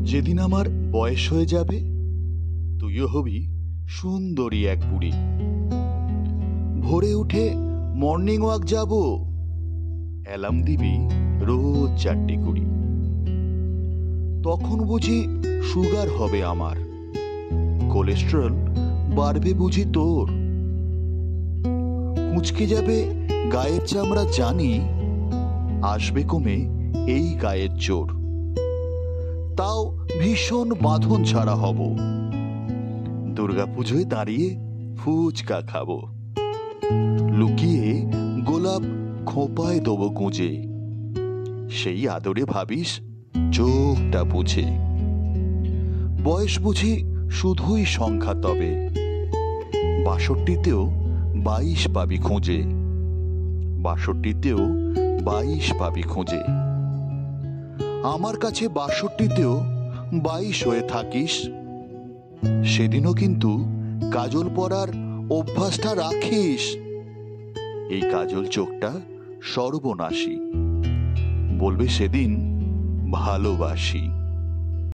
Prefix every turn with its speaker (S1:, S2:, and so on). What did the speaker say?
S1: যেদিন আমার বয়স হয়ে যাবে তুইও হবি সুন্দরী এক বুড়ি। ভোরে উঠে মর্নিং ওয়াক যাব, অ্যালার্ম দিবি রোজ 4:20। তখন বুঝি সুগার হবে আমার, কোলেস্টেরল বাড়বে বুঝি তোর। কুঁচকে যাবে গায়ের চামড়া জানি, আসবে কমে এই গায়ের জোর। তাও ভীষণ বাঁধন ছাড়া হব, দুর্গাপুজোয় দাঁড়িয়ে ফুচকা খাবো, লুকিয়ে গোলাপ খোঁপায় দেবো গুঁজে, সেই আদরে ভাবিস চোখটা বুঝে। বয়স বুঝি শুধুই সংখ্যা, তবে 62তেও 22 পাবি খুঁজে, 62তেও 22 পাবি খুঁজে। আমার কাছে 62তেও 22 হয়ে থাকিস, সেদিনও কিন্তু কাজল পরার অভ্যাসটা রাখিস। এই কাজল চোখটা সর্বনাশী, বলবে সেদিন ভালোবাসি।